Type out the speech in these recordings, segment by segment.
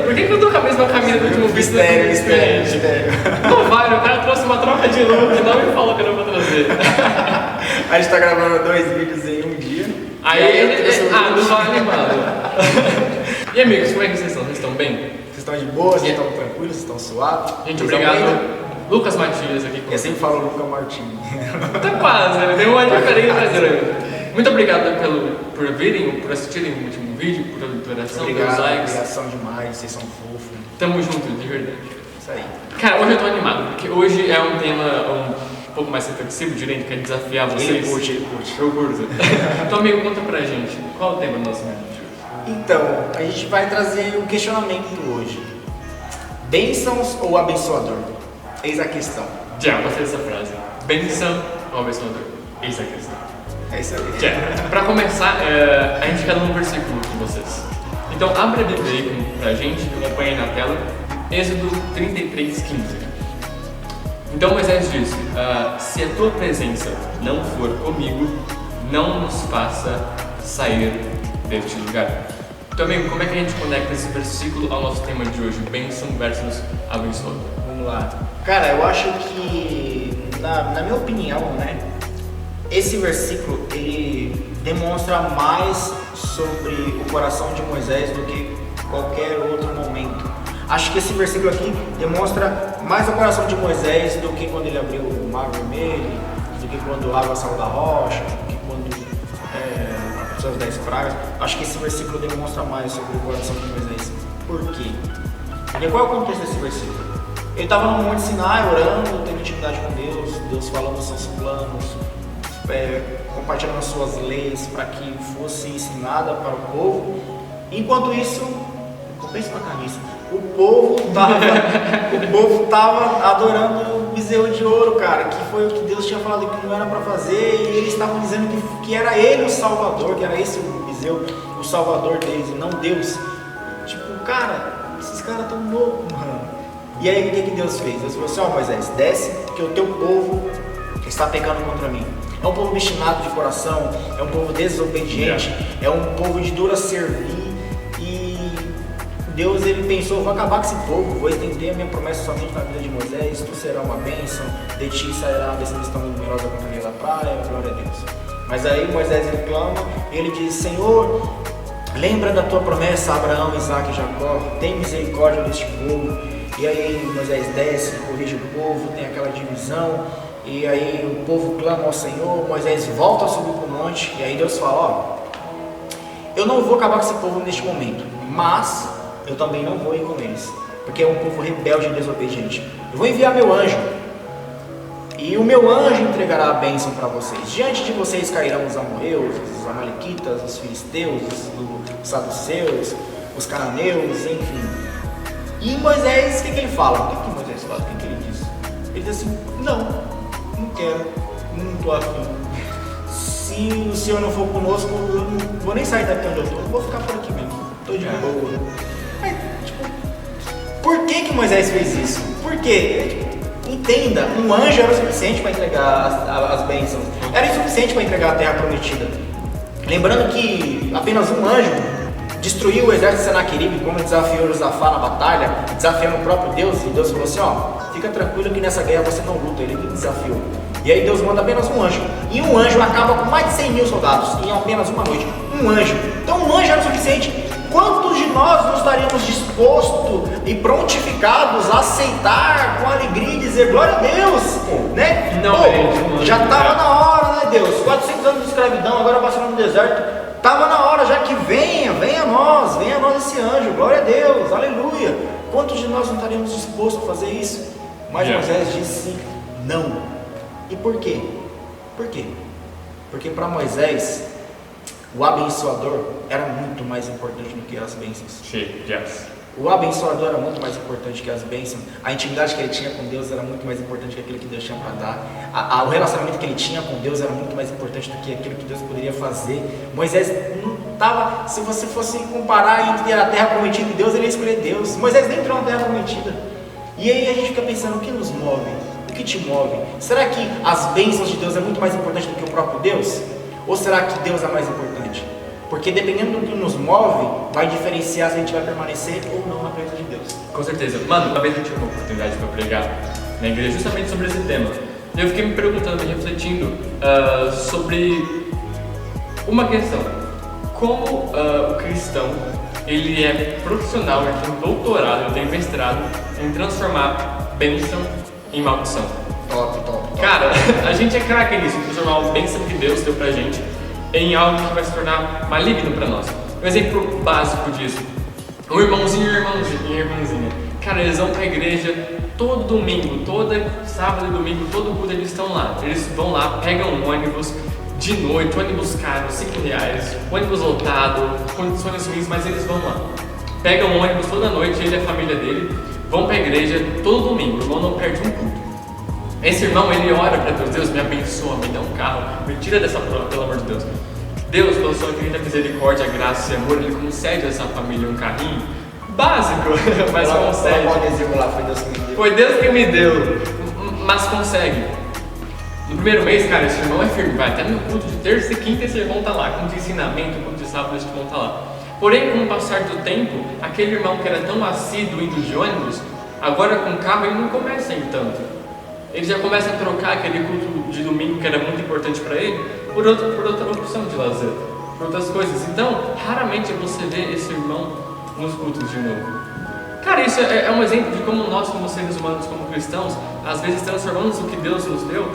Por que eu tô com a mesma camisa do último vídeo? Mistério. Não vai, o cara trouxe uma troca de look, não me falou que eu não vou trazer. A gente tá gravando 2 vídeos em um dia. Aí ele. Não fala animado. E amigos, como é que vocês estão? Vocês estão bem? Vocês estão de boa, vocês estão tranquilos, vocês estão suaves? Gente, obrigado. Lucas Matias aqui com Eu sempre falo Lucas Martins. Tá quase, né? Tem uma diferença brasileira. Muito obrigado por virem, por assistirem o último vídeo, por toda a interação, pelos likes. Obrigação demais, vocês são fofos. Tamo junto, de verdade. Isso aí. Cara, hoje eu tô animado, porque hoje é um tema um pouco mais reflexivo, direito, que é desafiar vocês. Ele curte. Eu curto. Então, amigo, conta pra gente, qual é o tema do nosso vídeo de hoje? Então, a gente vai trazer um questionamento hoje. Bênçãos ou abençoador? Eis a questão. Já, gostei dessa frase. Bênção ou abençoador? Eis a questão. É isso aí. Já, pra começar, a gente quer ler um versículo com vocês. Então, abre a Bíblia aí pra gente, acompanha aí na tela. Êxodo 33:15. Então Moisés disse, se a tua presença não for comigo, não nos faça sair deste lugar. Então, amigo, como é que a gente conecta esse versículo ao nosso tema de hoje, bênção versus abençoador? Vamos lá. Cara, eu acho que, na minha opinião, né, esse versículo, ele demonstra mais sobre o coração de Moisés do que qualquer outro momento. Acho que esse versículo aqui demonstra mais o coração de Moisés do que quando ele abriu o Mar Vermelho, do que quando a água saiu da rocha, do que quando aconteceu as 10 pragas. Acho que esse versículo demonstra mais sobre o coração de Moisés. Por quê? Porque qual é o contexto desse versículo? Ele estava no Monte Sinai orando, tendo intimidade com Deus, Deus falando os seus planos, compartilhando as suas leis para que fosse ensinada para o povo. Enquanto isso, pensa na camisa, o povo estava adorando o bezerro de ouro, cara, que foi o que Deus tinha falado que não era para fazer, e eles estavam dizendo que era ele o Salvador, que era esse o bezerro, o Salvador deles, e não Deus. Tipo, cara, esses caras estão loucos, mano. E aí o que Deus fez? Deus falou assim, Moisés, desce, que o teu povo está pecando contra mim. É um povo obstinado de coração, é um povo desobediente, é um povo de dura servir, e Deus, ele pensou, vou acabar com esse povo, vou estender a minha promessa somente na vida de Moisés, tu será uma bênção, de ti sairá a descendência tão numerosa quanto a areia da praia, glória a Deus. Mas aí Moisés, ele clama, ele diz, Senhor, lembra da tua promessa a Abraão, Isaac e Jacó, tem misericórdia deste povo. E aí Moisés desce, corrige o povo, tem aquela divisão, e aí o povo clama ao Senhor, Moisés volta a subir para o monte, e aí Deus fala, eu não vou acabar com esse povo neste momento, mas eu também não vou ir com eles, porque é um povo rebelde e desobediente. Eu vou enviar meu anjo, e o meu anjo entregará a bênção para vocês. Diante de vocês cairão os amorreus, os amalequitas, os filisteus, os saduceus, os cananeus, enfim. E Moisés, o que ele fala? O que Moisés fala? O que ele diz? Ele diz assim, não quero, não estou afim. Se o Senhor não for conosco, eu não vou nem sair daqui onde eu estou, vou ficar por aqui mesmo, estou de boa. Mas, tipo, por que Moisés fez isso? Por quê? Entenda, um anjo era o suficiente para entregar as bênçãos, era insuficiente para entregar a terra prometida. Lembrando que apenas um anjo destruiu o exército de Senaqueribe, como desafiou Josafá na batalha, desafiando o próprio Deus, e Deus falou assim, fica tranquilo que nessa guerra você não luta, ele me desafiou. E aí Deus manda apenas um anjo, e um anjo acaba com mais de 100 mil soldados, em apenas uma noite, um anjo. Então um anjo era o suficiente. Quantos de nós não estaríamos dispostos e prontificados a aceitar com alegria e dizer glória a Deus, né? Não, já estava na hora, né, Deus? 400 anos de escravidão, agora passando no deserto. Estava na hora já que venha a nós esse anjo, glória a Deus, aleluia. Quantos de nós não estaríamos dispostos a fazer isso? Mas Moisés disse não. E por quê? Por quê? Porque para Moisés, o abençoador era muito mais importante do que as bênçãos. O abençoador era muito mais importante que as bênçãos. A intimidade que ele tinha com Deus era muito mais importante que aquilo que Deus tinha para dar. O relacionamento que ele tinha com Deus era muito mais importante do que aquilo que Deus poderia fazer. Moisés não estava, se você fosse comparar entre a terra prometida e Deus, ele ia escolher Deus. Moisés nem entrou na terra prometida. E aí a gente fica pensando, o que nos move? O que te move? Será que as bênçãos de Deus é muito mais importante do que o próprio Deus? Ou será que Deus é mais importante? Porque dependendo do que nos move, vai diferenciar se a gente vai permanecer ou não na presença de Deus. Com certeza. Mano, uma vez eu tive uma oportunidade para pregar na igreja justamente sobre esse tema. E eu fiquei me perguntando, me refletindo sobre uma questão. Como o cristão, ele é profissional, ele tem doutorado, ele tem mestrado em transformar bênção em maldição. Top. Cara, a gente é craque nisso, transformar uma bênção que Deus deu pra gente em algo que vai se tornar maligno pra nós. Um exemplo básico disso, um irmãozinho e irmãzinha. Cara, eles vão pra igreja todo domingo, sábado e domingo, todo culto eles estão lá. Eles vão lá, pegam um ônibus de noite, ônibus caro, R$5, ônibus lotado, condições ruins, mas eles vão lá. Pegam um ônibus toda noite, ele e a família dele, vão pra igreja todo domingo, o irmão não perde um culto. Esse irmão, ele ora pra Deus, Deus me abençoa, me dá um carro, me tira dessa prova, pelo amor de Deus. Deus, pela sua infinita misericórdia, graça e amor, ele concede a essa família um carrinho básico, mas concede. Foi Deus que me deu, mas consegue. No primeiro mês, cara, esse irmão é firme, vai até no culto de terça e quinta esse irmão tá lá, culto de ensinamento, culto de sábado esse irmão tá lá. Porém, com o passar do tempo, aquele irmão que era tão assíduo indo de ônibus, agora com carro ele não começa a ir tanto. Ele já começa a trocar aquele culto de domingo que era muito importante para ele por outra opção de lazer, por outras coisas. Então, raramente você vê esse irmão nos cultos de novo. Cara, isso é um exemplo de como nós, como seres humanos, como cristãos, às vezes transformamos o que Deus nos deu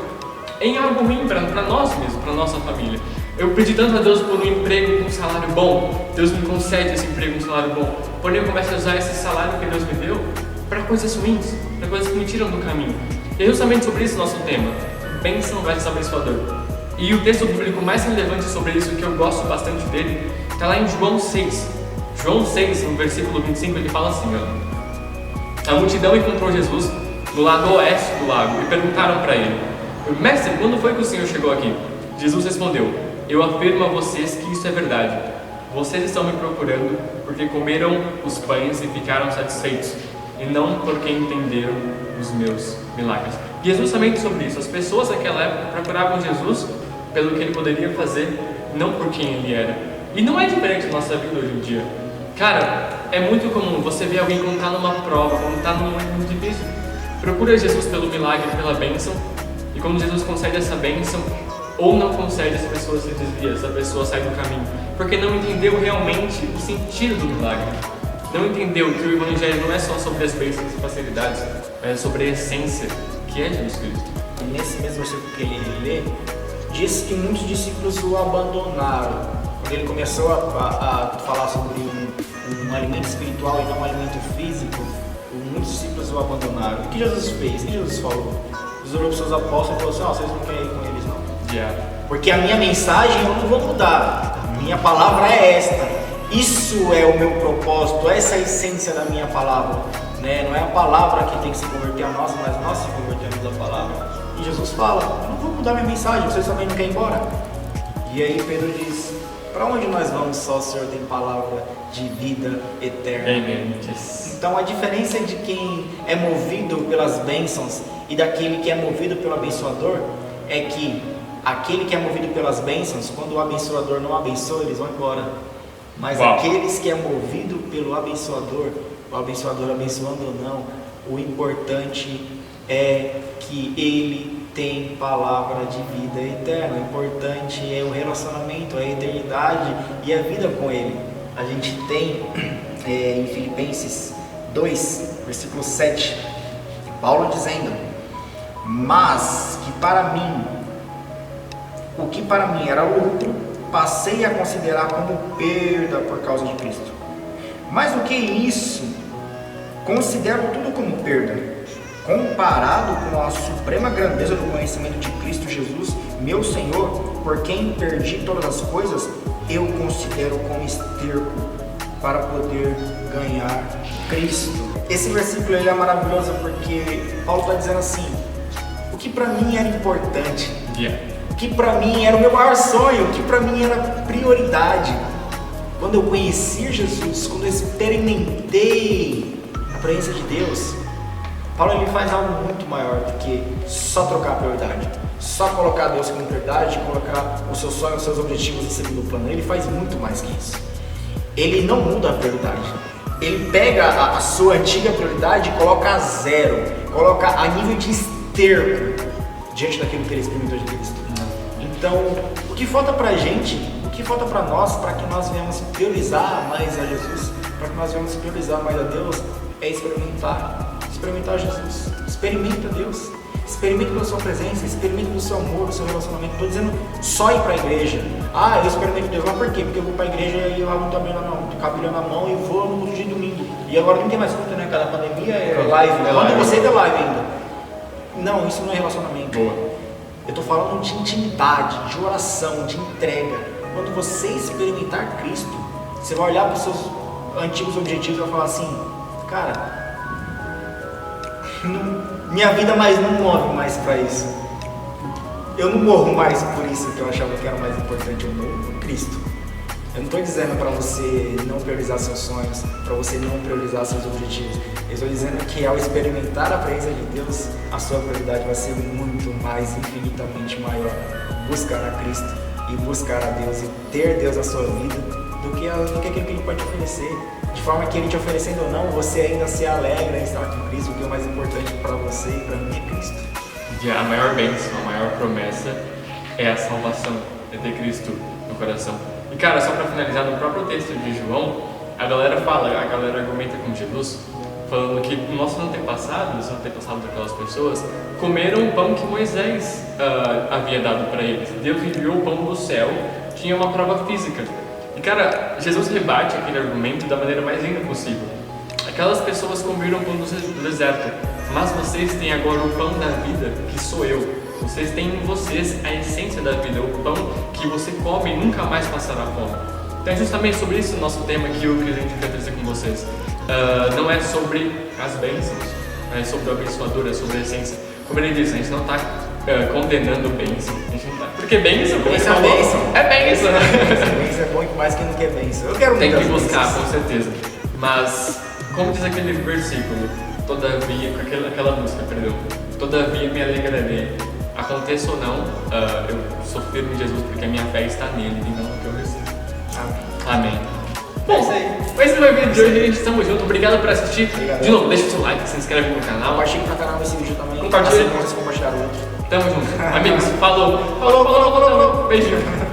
em algo ruim para nós mesmos, para nossa família. Eu pedi tanto a Deus por um emprego com um salário bom, Deus me concede esse emprego com um salário bom, porém eu começo a usar esse salário que Deus me deu para coisas ruins, para coisas que me tiram do caminho. E é justamente sobre isso nosso tema, bênção versus abençoador. E o texto bíblico mais relevante sobre isso, que eu gosto bastante dele, está lá em João 6. João 6, no versículo 25, ele fala assim, ó. A multidão encontrou Jesus no lado oeste do lago e perguntaram para ele: Mestre, quando foi que o Senhor chegou aqui? Jesus respondeu: Eu afirmo a vocês que isso é verdade. Vocês estão me procurando porque comeram os pães e ficaram satisfeitos, e não porque entenderam os meus milagres. E é justamente sobre isso. As pessoas naquela época procuravam Jesus pelo que ele poderia fazer, não por quem ele era. E não é diferente da nossa vida hoje em dia. Cara, é muito comum você ver alguém quando está numa prova, quando está num momento muito difícil, procura Jesus pelo milagre, pela bênção, e quando Jesus concede essa bênção, ou não concede, essa pessoa se desvia, essa pessoa sai do caminho, porque não entendeu realmente o sentido do milagre. Não entendeu que o Evangelho não é só sobre as bênçãos e facilidades, mas é sobre a essência, que é Jesus Cristo. E nesse mesmo versículo que ele lê, diz que muitos discípulos o abandonaram. Quando ele começou a falar sobre um alimento espiritual e não um alimento físico, muitos discípulos o abandonaram. O que Jesus fez? O que Jesus falou? Jesus olhou para os seus apóstolos e falou assim: vocês não querem ir com eles não? Porque a minha mensagem eu não vou mudar, a minha palavra é esta. Isso é o meu propósito, essa é a essência da minha palavra, né? Não é a palavra que tem que se converter a nós, mas nós se convertemos à palavra. E Jesus fala: eu não vou mudar minha mensagem, vocês também não querem ir embora? E aí Pedro diz: para onde nós vamos? Só o Senhor tem palavra de vida eterna. Amém. Então a diferença de quem é movido pelas bênçãos e daquele que é movido pelo abençoador é que aquele que é movido pelas bênçãos, quando o abençoador não abençoa, eles vão embora. Mas aqueles que é movido pelo abençoador, o abençoador abençoando ou não, o importante é que ele tem palavra de vida eterna. O importante é o relacionamento, a eternidade e a vida com ele. A gente tem em Filipenses 2, versículo 7, Paulo dizendo: mas que para mim, o que para mim era lucro, passei a considerar como perda por causa de Cristo. Mais do que isso, considero tudo como perda, comparado com a suprema grandeza do conhecimento de Cristo Jesus, meu Senhor, por quem perdi todas as coisas, eu considero como esterco para poder ganhar Cristo. Esse versículo ele é maravilhoso porque Paulo está dizendo assim: o que para mim era importante, o que para mim era o meu maior sonho, o que para mim era prioridade, quando eu conheci Jesus, quando eu experimentei a presença de Deus, Paulo ele faz algo muito maior do que só trocar a prioridade. só colocar Deus como prioridade, colocar os seus sonhos, os seus objetivos em segundo plano. Ele faz muito mais que isso. Ele não muda a prioridade. Ele pega a sua antiga prioridade e coloca a zero, coloca a nível de esterco diante daquilo que ele experimentou de Cristo. Então, o que falta pra gente, o que falta pra nós, para que nós venhamos priorizar mais a Jesus, para que nós venhamos priorizar mais a Deus, é experimentar Jesus, experimenta Deus, experimenta da sua presença, experimenta do seu amor, do seu relacionamento. Estou dizendo só ir para a igreja. Ah, eu experimento Deus, mas por quê? Porque eu vou para a igreja e eu lavo o cabelo na mão e vou no culto de domingo. E agora não tem mais culto, né? Cada pandemia é live. Quando você é live ainda. Não, isso não é relacionamento. Boa. Eu estou falando de intimidade, de oração, de entrega. Quando você experimentar Cristo, você vai olhar para os seus antigos objetivos e vai falar assim, cara, minha vida mais não move mais para isso. Eu não morro mais por isso que eu achava que era mais importante. Eu morro por Cristo. Eu não estou dizendo para você não priorizar seus sonhos, para você não priorizar seus objetivos. Eu estou dizendo que ao experimentar a presença de Deus, a sua prioridade vai ser muito mais, infinitamente maior. Buscar a Cristo e buscar a Deus e ter Deus na sua vida do que aquilo que Ele pode te oferecer. De forma que Ele te oferecendo ou não, você ainda se alegra em estar com Cristo, porque o mais importante para você e para mim é Cristo. E a maior bênção, a maior promessa é a salvação, é ter Cristo no coração. E cara, só para finalizar, no próprio texto de João, a galera argumenta com Jesus, falando que nossos antepassados daquelas pessoas, comeram o pão que Moisés havia dado para eles. Deus enviou o pão do céu, tinha uma prova física. E cara, Jesus rebate aquele argumento da maneira mais linda possível. Aquelas pessoas comeram o pão do deserto, mas vocês têm agora o pão da vida, que sou eu. Vocês têm em vocês a essência da vida, o pão que você come e nunca mais passará fome. Então é justamente sobre isso o nosso tema que a gente quer trazer com vocês. Não é sobre as bênçãos, é sobre o abençoador, é sobre a essência. Como ele diz, a gente não está condenando bênção. Porque bênção, como ele falou, é bênção. Bênção é bom mais que não quer bênção. Eu quero tem que muitas buscar, bênçãos. com certeza. Mas, como diz aquele versículo, todavia, aquela música, perdão, todavia me alegrarei. Aconteça ou não, eu sou firme em Jesus porque a minha fé está nele e não no que eu recebo. Amém. Bom, esse foi o vídeo de hoje, gente. Tamo junto. Obrigado por assistir. Obrigado. De novo, deixa o seu like, se inscreve no canal. Compartilhe pra caramba esse vídeo também. Compartilhe. Assim como vocês compartilharam o outro. Tamo junto. Amigos, falou. Beijinho.